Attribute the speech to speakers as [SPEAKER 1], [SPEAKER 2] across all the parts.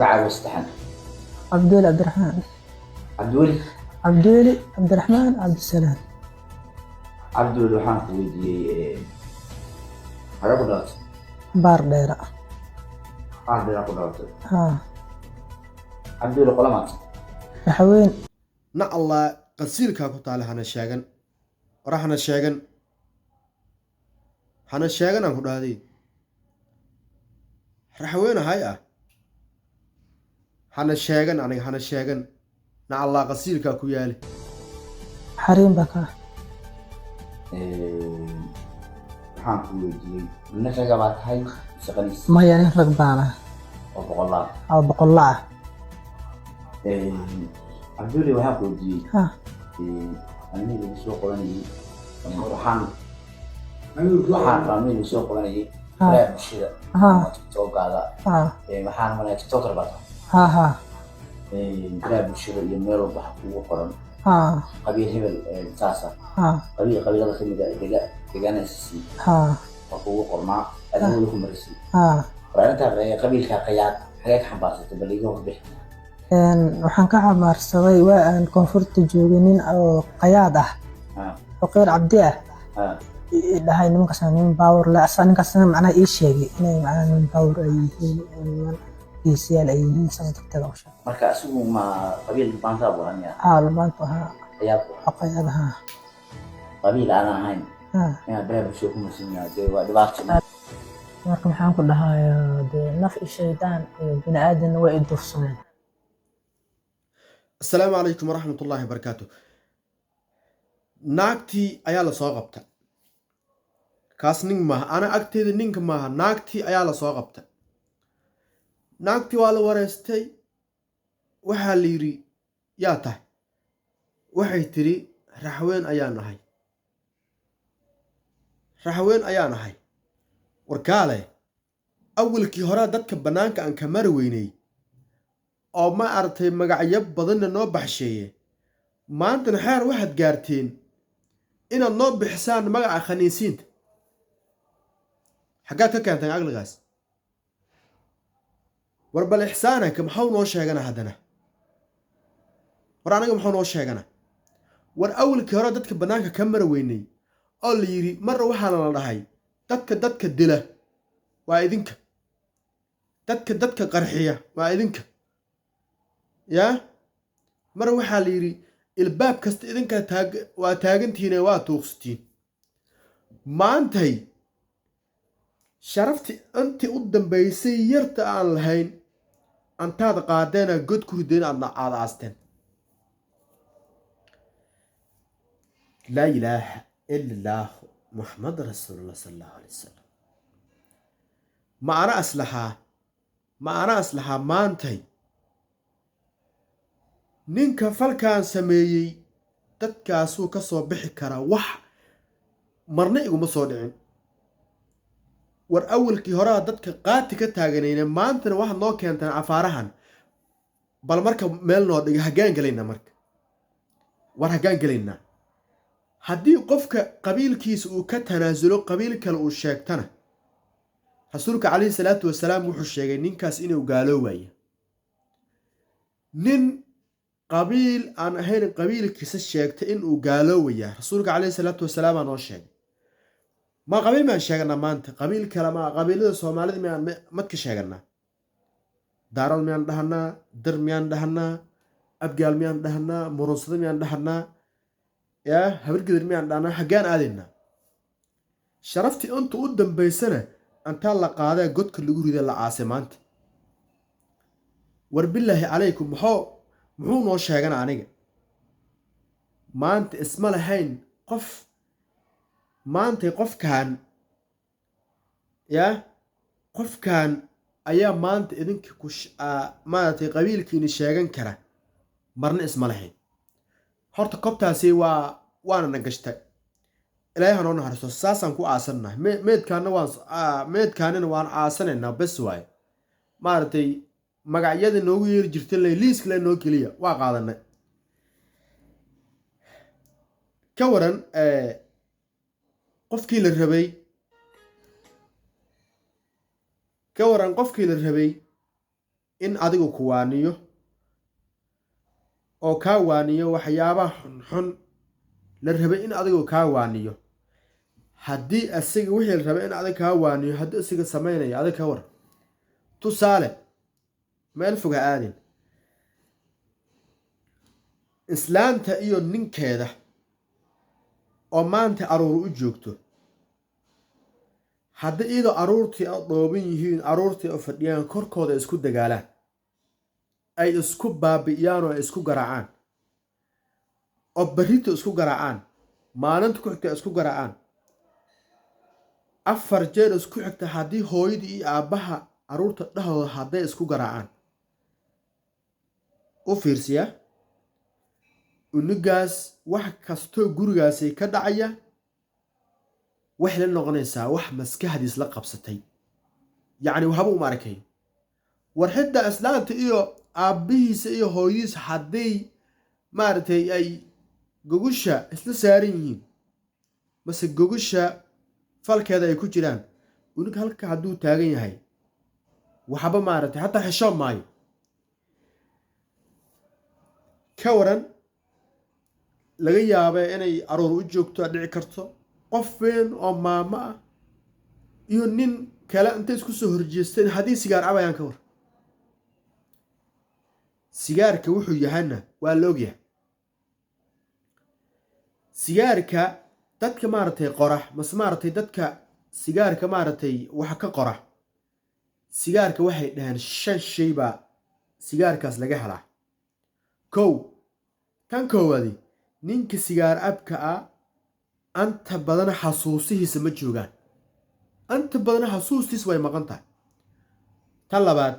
[SPEAKER 1] تعال واستحن.
[SPEAKER 2] عبدول عبد الرحمن.
[SPEAKER 1] عبدولي.
[SPEAKER 2] عبدولي عبد الرحمن عبد السلام.
[SPEAKER 1] عبدولي waxaan ku weydiiyey hore ku dhalatay
[SPEAKER 2] baar dheera.
[SPEAKER 1] qaar dheera ku dhalatay
[SPEAKER 2] haa.
[SPEAKER 1] cabduuli qolamaad
[SPEAKER 2] waxaweyn.
[SPEAKER 3] na allah qasiilkaa ku taale hana sheegan ora hana sheegan aan ku dhahday raxweynahay ah hana sheegan aniga hana sheegan na allah qasiilkaa ku yaali
[SPEAKER 2] xariin baa kaa.
[SPEAKER 1] waxaan ku weydiiyey nin raga baa tahay mise qaniis
[SPEAKER 2] maya nin rag baana
[SPEAKER 1] oo boqolaad
[SPEAKER 2] oo boqolla ah.
[SPEAKER 1] cabduuli waxaan ku weydiiyey
[SPEAKER 2] ha
[SPEAKER 1] aniga soo qoranayay waxaan raamiga soo qoranayay bulshada tiktokaada waxaan malaya tiktoker baa tahay
[SPEAKER 2] ha ha
[SPEAKER 1] baraha bulshada iyo meel walba waxa kugu qoran
[SPEAKER 2] ha
[SPEAKER 1] qabiil hebel saasa
[SPEAKER 2] ha
[SPEAKER 1] qabiilada kamid ah deegaanaysi
[SPEAKER 2] ha
[SPEAKER 1] waa kugu qornaa adigu ku marisay
[SPEAKER 2] ha
[SPEAKER 1] waraanta qabiilka qayaad xagee ka xambaarsatay bal iga warbix
[SPEAKER 2] waxaan ka xamaarsaday waa aan koonfurta joogay nin oo qayaad ah oo qeyr cabdi ah dhahay nimankaas nin baawar le asaa ninkaasna macnaha ii sheegay inay macnaha nin baawar ay yihiin niman geesiyaal ay yihiin sana tagtada u sheegay
[SPEAKER 1] marka asigu ma qabiil maanta buranaya
[SPEAKER 2] maanta qayaad ahaa
[SPEAKER 1] qabiil aan ahayn inaad baraha bulshada ku marsanyahay waa dhibaato
[SPEAKER 2] marka maxaan ku dhahayaa dee naf iyo shaydaan iyo bini aadanna way i dursadeen.
[SPEAKER 3] assalaamu calaykum waraxmatullaahi wabarakaatu. naagtii ayaa la soo qabta kaas nin maaha ana agteeda ninka maaha naagtii ayaa la soo qabta naagtii waa la wareystay waxaa la yidhi yaa tahay waxay tidhi raxween ayaa nahay warkaale awalkii horaa dadka bannaanka aan ka mari weynay oo ma aragtay magacyo badanna noo baxsheeye maantana xeer waxaad gaarteen inaad noo bixisaan magaca khaniisiinta xaggaad ka keentaan aqligaas war bal ixsaanaka maxau noo sheegana haddana war anaga maxuu noo sheegana war awalkii hore dadka bannaanka ka mara weynay oo la yidhi marna waxaana la dhahay dadka dila waa idinka dadka qarxiya waa idinka yaa mar waxaa la yidhi ilbaab kasta idinka waa taagantihiine waa tuuqsatiin maantay sharaftii intii u dambaysay yarta aan lahayn antaad qaadeena god ku rideen aad aasteen laa ilaaha ila allaah muxamad rasuulullah sala allahu alay wasalam ma ana aslahaa maantay ninka falkaan sameeyey dadkaasuu ka soo bixi karaa wax marna iguma soo dhicin war awalkii horaa dadka qaati ka taaganayna maantana waxaad noo keentaan cafaarahan bal marka meel noo dhiga haggaan gelaynaa marka war haggaan gelaynaa haddii qofka qabiilkiisa uu ka tanaasulo qabiil kale uu sheegtana rasuulka calayhi salaatu wasalaam wuxuu sheegay ninkaas inuu gaaloowaya nin qabiil aan ahayn qabiilkiisa sheegtay inuu gaaloowayaa rasuulka calayhi salaatu wasalaam aa noo sheegay ma qabiil miyaan sheeganaa maanta qabiil kale ma qabiilada soomaalida miyaan madka sheeganaa daarood miyaan dhahanaa dir miyaan dhahanaa abgaal miyaan dhahanaa murunsado miyaan dhahanaa yaa habargidar miyaan dhahanaa haggaan aadaynaa sharaftii inta u dambaysana antaa la qaadee godka lagu rida la aasay maanta war bilaahi calaykum muxuu noo sheegana aniga maanta isma lahayn qof maantay qofkan ayaa maanta idinka maaragtay qabiilkiini sheegan kara marna isma lahayn horta kobtaasi waana na gashtay ilaahay hanoo naxariisto saasaan ku aasannahay meedkaanina waan aasanaynaa bes waaye maaragtay magacyada noogu yeeri jirta liiskale noo keliya waa qaadanay ka waran qofkii la rabay in adigu ku waaniyo oo kaa waaniyo waxyaabaha xunxun la rabay in adigu kaa waaniyo haddii asiga wixii la rabay in adiga kaa waaniyo haddii asiga samaynayo adiga ka war tusaale meel fog ha aadin islaanta iyo ninkeeda oo maanta aruur u joogto haddii iyadoo aruurtii oo dhooban yihiin aruurtii oo fadhiyaan korkooda isku dagaalaan ay isku baabi'iyaan oo ay isku garaacaan oo barrito isku garaacaan maalinta ku xigta isku garaacaan 4 jeer isku xigta haddii hooyadii iyo aabbaha aruurta dhexdooda hadday isku garaacaan u fiirsiya unigaas wax kastoo gurigaasay ka dhacaya waxay la noqonaysaa wax maskaxdiis la qabsatay yacni waxba uma arkay war xidda islaanta iyo aabbihiisa iyo hooyadiisa hadday maaragtay ay gogusha isla saaran yihiin mase gogusha falkeeda ay ku jiraan unig halka hadduu taagan yahay waxba maaragtay hataa xishoon maayo ka waran laga yaabee inay aroor u joogto dhici karto qof weyn oo maamo ah iyo nin kale intay isku soo horjeesteen haddii sigaar cabayaan ka war sigaarka wuxuu yahayna waa la ogyahay sigaarka dadka maaragtay qora mase maaragtay dadka sigaarka maaragtay waxa ka qora sigaarka waxay dhaheen 5 shay baa sigaarkaas laga helaa kow tan koowaadi ninka sigaar abka ah anta badan xasuusihiisa ma joogaan anta badan xasuustiis way maqan tahay tan labaad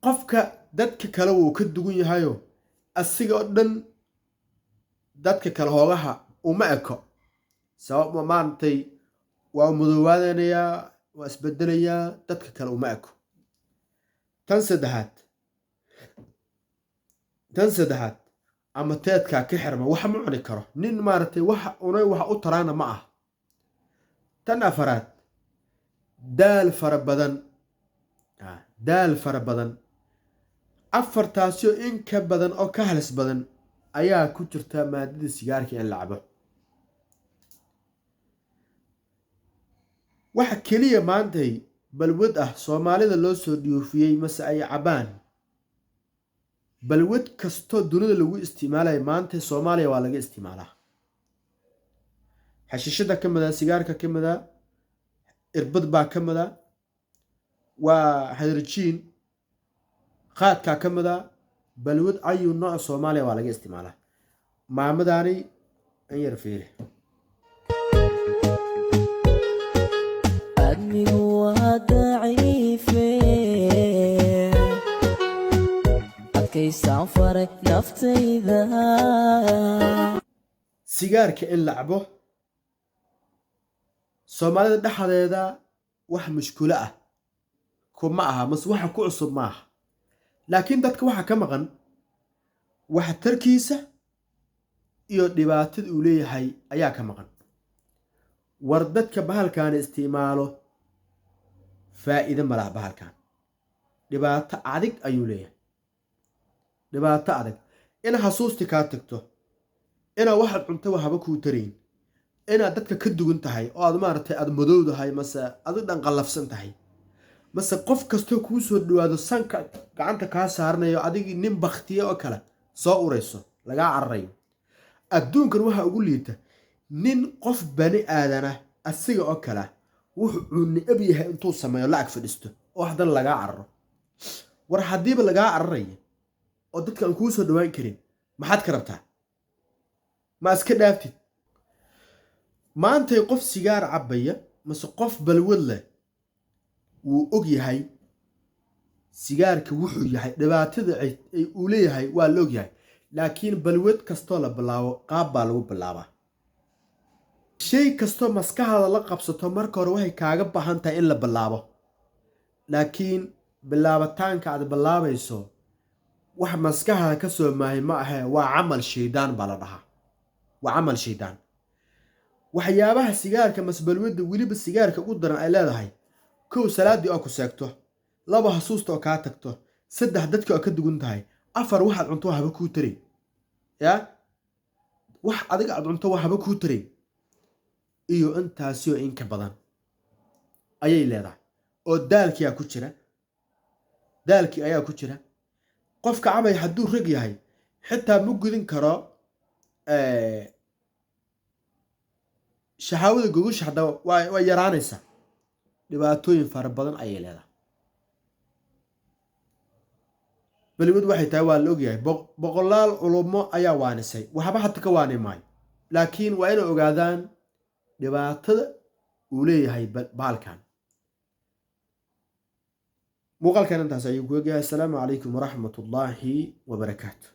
[SPEAKER 3] qofka dadka kale wuu ka dugan yahayo asiga oo dhan dadka kale hoogaha uma eko sabab maantay waa mudoowaadanayaa waa isbedelayaa dadka kale uma eko tan saddexaad ama teedkaa ka xirma wax ma cuni karo nin maaragtay wax unay wax u taraana ma ah tan afaraad daal fara badan afartaasyo in ka badan oo ka halis badan ayaa ku jirta maadada sigaarka in la cabo waxa keliya maantay balwad ah soomaalida loo soo dhiyoofiyey mase ay cabaan balwad kastoo dunida lagu isticmaalayo maanta Soomaaliya waa laga isticmaalaa xashiishada ka mid ah sigaarka ka mid ah irbad baa ka mid ah waa hydrogen qaadka ka mid ah balwad ayu nooc Soomaaliya waa laga isticmaalaa maamadaani an yar fiiri admigu waa daciife sigaarka in la cabo Soomaalida dhexdeeda wax mushkilo ah kuma aha mas waxa ku cusub ma aha laakiin dadka waxa ka maqan waxa tarkiisa iyo dhibaatada uu leeyahay ayaa ka maqan war dadka bahalkan isticmaalo faa'iido ma laha bahalkan dhibaato adag ayuu leeyahay dhibaato adag in xasuusti ka tagto ina waxa cunto waxba ku tarayn ina dadka ka dugan tahay oo aad maartay aad madowdahay mase aad dhan qalafsan tahay mase qof kasto ku soo dhawaado sanka gacanta ka saarnayo adigi nin baqtiye oo kale soo ureyso laga cararayo adduunkan waxa ugu liita nin qof bani aadana asiga oo kale wuxuu necab yahay intuu sameeyo lacag fadhisto oo hadan laga cararo war hadiiba laga cararayo oo dadka aan ku soo dhawaan karin maxaad ka rabtaa ma iska dhaaftid maantay qof sigaar cabaya mase qof balwad leh wuu og yahay sigaarka wuxuu yahay dhibaatada ay uu leeyahay waa la og yahay laakiin balwad kastoo la bilaabo qaab baa lagu bilaabaa shay kastoo maskaxda la qabsato marka hore waxay kaaga baahan tahay in la bilaabo laakiin bilaabitaanka aad bilaabayso wax maskaxda ka soo maahay ma aha waa camal shaydaan baa la dhahaa waa camal shaydaan waxyaabaha sigaarka masbalwada waliba sigaarka ugu daran ay leedahay kow salaadii oo ku seegto laba xasuusta oo kaa tagto saddex dadka oo ka dugan tahay afar waxaad cunto waxba kuu taray yaa wax adiga aad cunto waxba kuu taray iyo intaasoo in ka badan ayay leedahay oo daalkii ayaa ku jira qofka camay hadduu rag yahay xitaa ma gudin karo shahaawada gogosha hadda waa yaraanaysaa dhibaatooyin fara badan ayay leedahay balimadu waxay tahay waa la ogyahay boqolaal culumo ayaa waanisay waxba hata ka waani maayo laakiin waa inay ogaadaan dhibaatada uu leeyahay baalkan muuqaalkan intaas ayuu ku egyahay assalaamu calaykum waraxmatullaahi wabarakaatu